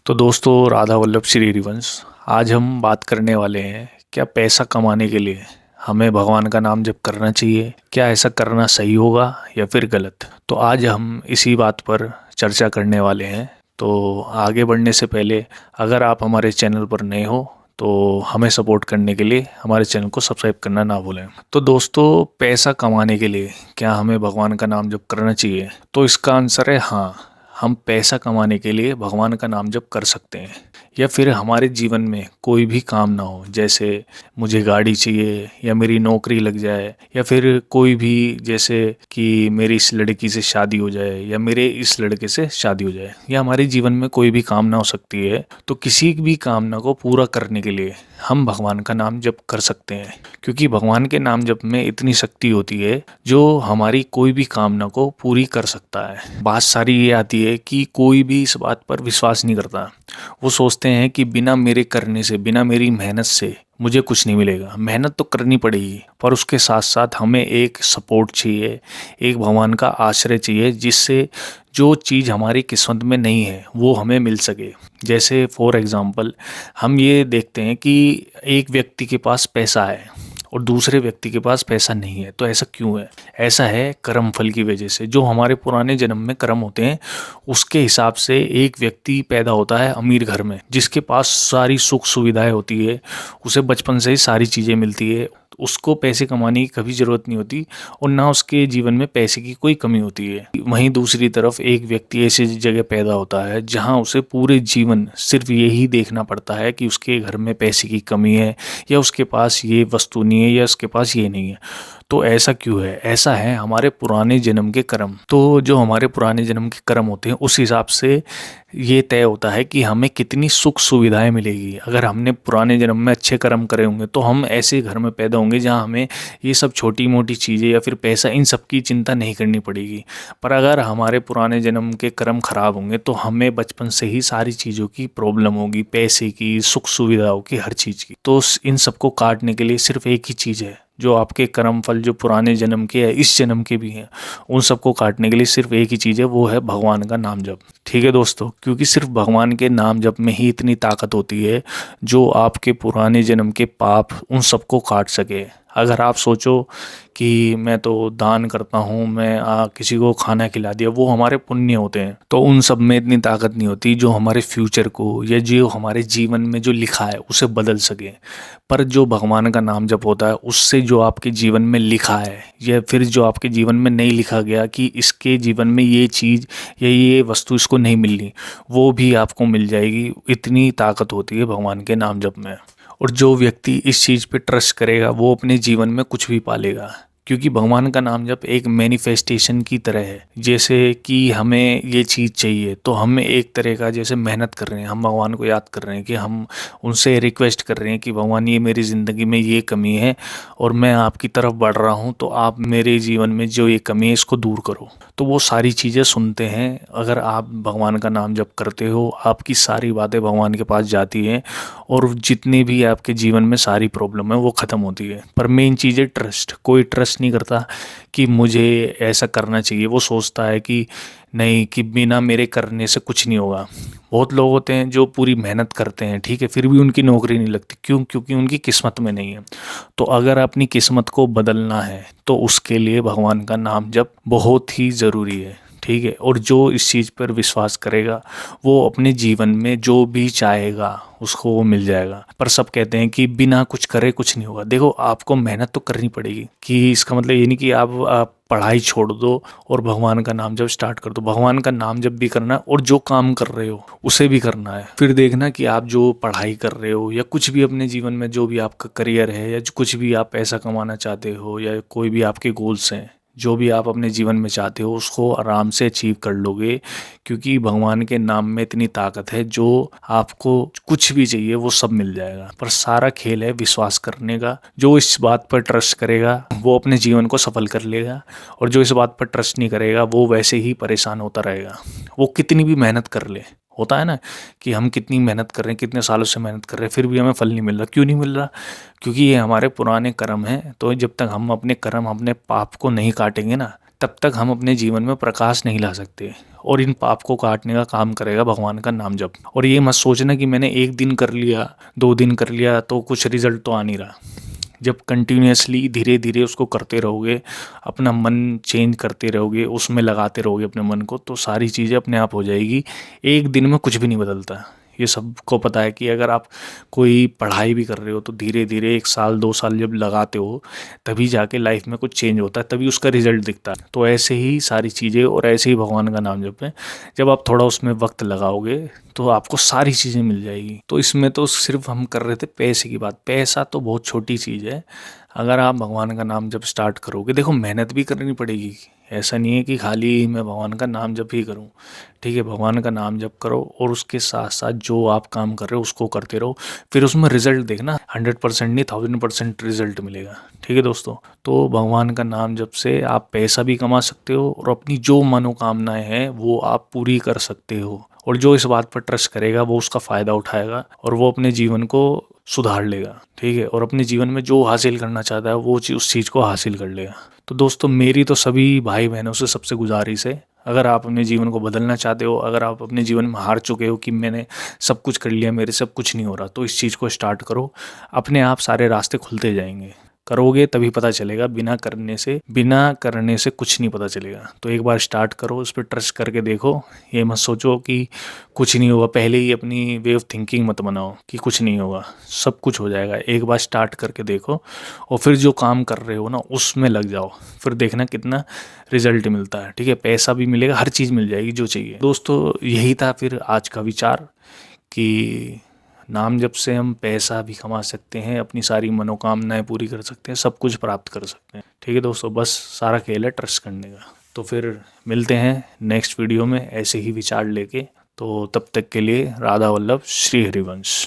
तो दोस्तों, राधा वल्लभ श्री हरिवंश। आज हम बात करने वाले हैं, क्या पैसा कमाने के लिए हमें भगवान का नाम जप करना चाहिए? क्या ऐसा करना सही होगा या फिर गलत? तो आज हम इसी बात पर चर्चा करने वाले हैं। तो आगे बढ़ने से पहले, अगर आप हमारे चैनल पर नए हो तो हमें सपोर्ट करने के लिए हमारे चैनल को सब्सक्राइब करना ना भूलें। तो दोस्तों, पैसा कमाने के लिए क्या हमें भगवान का नाम जप करना चाहिए? तो इसका आंसर है हाँ। हम पैसा कमाने के लिए भगवान का नाम जप कर सकते हैं। या फिर हमारे जीवन में कोई भी काम ना हो, जैसे मुझे गाड़ी चाहिए या मेरी नौकरी लग जाए, या फिर कोई भी, जैसे कि मेरी इस लड़की से शादी हो जाए या मेरे इस लड़के से शादी हो जाए, या हमारे जीवन में कोई भी कामना हो सकती है। तो किसी भी कामना को पूरा करने के लिए हम भगवान का नाम जप कर सकते हैं, क्योंकि भगवान के नाम जप में इतनी शक्ति होती है जो हमारी कोई भी कामना को पूरी कर सकता है। बात सारी ये आती है कि कोई भी इस बात पर विश्वास नहीं करता। वो सोचते हैं कि बिना मेरे करने से, बिना मेरी मेहनत से मुझे कुछ नहीं मिलेगा। मेहनत तो करनी पड़ेगी, पर उसके साथ साथ हमें एक सपोर्ट चाहिए, एक भगवान का आश्रय चाहिए, जिससे जो चीज़ हमारी किस्मत में नहीं है वो हमें मिल सके। जैसे फॉर एग्ज़ाम्पल, हम ये देखते हैं कि एक व्यक्ति के पास पैसा है और दूसरे व्यक्ति के पास पैसा नहीं है। तो ऐसा क्यों है? ऐसा है कर्म फल की वजह से। जो हमारे पुराने जन्म में कर्म होते हैं, उसके हिसाब से एक व्यक्ति पैदा होता है अमीर घर में, जिसके पास सारी सुख सुविधाएं होती है, उसे बचपन से ही सारी चीज़ें मिलती है, उसको पैसे कमाने की कभी ज़रूरत नहीं होती और ना उसके जीवन में पैसे की कोई कमी होती है। वहीं दूसरी तरफ एक व्यक्ति ऐसी जगह पैदा होता है जहां उसे पूरे जीवन सिर्फ यही देखना पड़ता है कि उसके घर में पैसे की कमी है, या उसके पास ये वस्तु नहीं है, या उसके पास ये नहीं है। तो ऐसा क्यों है? ऐसा है हमारे पुराने जन्म के कर्म। तो जो हमारे पुराने जन्म के कर्म होते हैं, उस हिसाब से ये तय होता है कि हमें कितनी सुख सुविधाएं मिलेगी। अगर हमने पुराने जन्म में अच्छे कर्म करे होंगे तो हम ऐसे घर में पैदा होंगे जहां हमें ये सब छोटी मोटी चीज़ें या फिर पैसा, इन सब की चिंता नहीं करनी पड़ेगी। पर अगर हमारे पुराने जन्म के कर्म खराब होंगे तो हमें बचपन से ही सारी चीज़ों की प्रॉब्लम होगी, पैसे की, सुख सुविधाओं की, हर चीज़ की। तो इन सबको काटने के लिए सिर्फ एक ही चीज़ है। जो आपके कर्म फल जो पुराने जन्म के या इस जन्म के भी हैं, उन सबको काटने के लिए सिर्फ एक ही चीज़ है, वो है भगवान का नाम जप। ठीक है दोस्तों, क्योंकि सिर्फ भगवान के नाम जप में ही इतनी ताकत होती है जो आपके पुराने जन्म के पाप उन सबको काट सके। अगर आप सोचो कि मैं तो दान करता हूँ, मैं किसी को खाना खिला दिया, वो हमारे पुण्य होते हैं, तो उन सब में इतनी ताकत नहीं होती जो हमारे फ्यूचर को या जो हमारे जीवन में जो लिखा है उसे बदल सके। पर जो भगवान का नाम जप होता है, उससे जो आपके जीवन में लिखा है या फिर जो आपके जीवन में नहीं लिखा गया कि इसके जीवन में ये चीज़ या ये वस्तु इसको नहीं मिलनी, वो भी आपको मिल जाएगी। इतनी ताकत होती है भगवान के नाम जप में। और जो व्यक्ति इस चीज़ पे ट्रस्ट करेगा वो अपने जीवन में कुछ भी पालेगा, क्योंकि भगवान का नाम जप एक मैनिफेस्टेशन की तरह है। जैसे कि हमें ये चीज़ चाहिए तो हम एक तरह का जैसे मेहनत कर रहे हैं, हम भगवान को याद कर रहे हैं कि हम उनसे रिक्वेस्ट कर रहे हैं कि भगवान, ये मेरी ज़िंदगी में ये कमी है और मैं आपकी तरफ बढ़ रहा हूँ, तो आप मेरे जीवन में जो ये कमी है इसको दूर करो। तो वो सारी चीज़ें सुनते हैं। अगर आप भगवान का नाम जप करते हो, आपकी सारी बातें भगवान के पास जाती हैं और जितनी भी आपके जीवन में सारी प्रॉब्लम है वो ख़त्म होती है। पर मेन चीज़ है ट्रस्ट। कोई ट्रस्ट नहीं करता कि मुझे ऐसा करना चाहिए। वो सोचता है कि नहीं, कि बिना मेरे करने से कुछ नहीं होगा। बहुत लोग होते हैं जो पूरी मेहनत करते हैं, ठीक है, फिर भी उनकी नौकरी नहीं लगती। क्यों? क्योंकि उनकी किस्मत में नहीं है। तो अगर अपनी किस्मत को बदलना है तो उसके लिए भगवान का नाम जप बहुत ही ज़रूरी है। ठीक है, और जो इस चीज़ पर विश्वास करेगा वो अपने जीवन में जो भी चाहेगा उसको वो मिल जाएगा। पर सब कहते हैं कि बिना कुछ करे कुछ नहीं होगा। देखो, आपको मेहनत तो करनी पड़ेगी। कि इसका मतलब ये नहीं कि आप पढ़ाई छोड़ दो और भगवान का नाम जब स्टार्ट कर दो। भगवान का नाम जब भी करना है और जो काम कर रहे हो उसे भी करना है। फिर देखना कि आप जो पढ़ाई कर रहे हो या कुछ भी अपने जीवन में जो भी आपका करियर है या जो कुछ भी आप पैसा कमाना चाहते हो या कोई भी आपके गोल्स हैं, जो भी आप अपने जीवन में चाहते हो उसको आराम से अचीव कर लोगे, क्योंकि भगवान के नाम में इतनी ताकत है। जो आपको कुछ भी चाहिए वो सब मिल जाएगा। पर सारा खेल है विश्वास करने का। जो इस बात पर ट्रस्ट करेगा वो अपने जीवन को सफल कर लेगा, और जो इस बात पर ट्रस्ट नहीं करेगा वो वैसे ही परेशान होता रहेगा। वो कितनी भी मेहनत कर ले। होता है ना कि हम कितनी मेहनत कर रहे हैं, कितने सालों से मेहनत कर रहे हैं, फिर भी हमें फल नहीं मिल रहा। क्यों नहीं मिल रहा? क्योंकि ये हमारे पुराने कर्म हैं। तो जब तक हम अपने कर्म, अपने पाप को नहीं काटेंगे ना, तब तक हम अपने जीवन में प्रकाश नहीं ला सकते। और इन पाप को काटने का काम करेगा भगवान का नाम जप। और ये मत सोचना कि मैंने एक दिन कर लिया, 2 दिन कर लिया तो कुछ रिजल्ट तो आ नहीं रहा। जब कंटिन्यूसली धीरे धीरे उसको करते रहोगे, अपना मन चेंज करते रहोगे, उसमें लगाते रहोगे अपने मन को, तो सारी चीज़ें अपने आप हो जाएगी। एक दिन में कुछ भी नहीं बदलता। ये सबको पता है कि अगर आप कोई पढ़ाई भी कर रहे हो तो धीरे धीरे 1 साल 2 साल जब लगाते हो तभी जाके लाइफ में कुछ चेंज होता है, तभी उसका रिजल्ट दिखता है। तो ऐसे ही सारी चीज़ें और ऐसे ही भगवान का नाम जपें। जब आप थोड़ा उसमें वक्त लगाओगे तो आपको सारी चीज़ें मिल जाएगी। तो इसमें तो सिर्फ हम कर रहे थे पैसे की बात। पैसा तो बहुत छोटी चीज़ है। अगर आप भगवान का नाम जब स्टार्ट करोगे, देखो मेहनत भी करनी पड़ेगी। ऐसा नहीं है कि खाली मैं भगवान का नाम जप ही करूं। ठीक है, भगवान का नाम जप करो और उसके साथ साथ जो आप काम कर रहे हो उसको करते रहो। फिर उसमें रिजल्ट देखना, 100% नहीं 1000% रिजल्ट मिलेगा। ठीक है दोस्तों, तो भगवान का नाम जप से आप पैसा भी कमा सकते हो और अपनी जो मनोकामनाएं हैं वो आप पूरी कर सकते हो। और जो इस बात पर ट्रस्ट करेगा वो उसका फ़ायदा उठाएगा और वो अपने जीवन को सुधार लेगा। ठीक है, और अपने जीवन में जो हासिल करना चाहता है वो उस चीज़ को हासिल कर लेगा। तो दोस्तों, मेरी तो सभी भाई बहनों से सबसे गुजारिश है, अगर आप अपने जीवन को बदलना चाहते हो, अगर आप अपने जीवन में हार चुके हो कि मैंने सब कुछ कर लिया, मेरे से अब कुछ नहीं हो रहा, तो इस चीज़ को स्टार्ट करो। अपने आप सारे रास्ते खुलते जाएंगे। करोगे तभी पता चलेगा, बिना करने से कुछ नहीं पता चलेगा। तो एक बार स्टार्ट करो, उस पर ट्रस्ट करके देखो। ये मत सोचो कि कुछ नहीं होगा, पहले ही अपनी वे ऑफ थिंकिंग मत बनाओ कि कुछ नहीं होगा। सब कुछ हो जाएगा। एक बार स्टार्ट करके देखो और फिर जो काम कर रहे हो ना उसमें लग जाओ, फिर देखना कितना रिजल्ट मिलता है। ठीक है, पैसा भी मिलेगा, हर चीज़ मिल जाएगी जो चाहिए। दोस्तों, यही था फिर आज का विचार कि नाम जप से हम पैसा भी कमा सकते हैं, अपनी सारी मनोकामनाएं पूरी कर सकते हैं, सब कुछ प्राप्त कर सकते हैं। ठीक है दोस्तों, बस सारा खेल है ट्रस्ट करने का। तो फिर मिलते हैं नेक्स्ट वीडियो में ऐसे ही विचार लेके। तो तब तक के लिए राधा वल्लभ, श्री हरिवंश।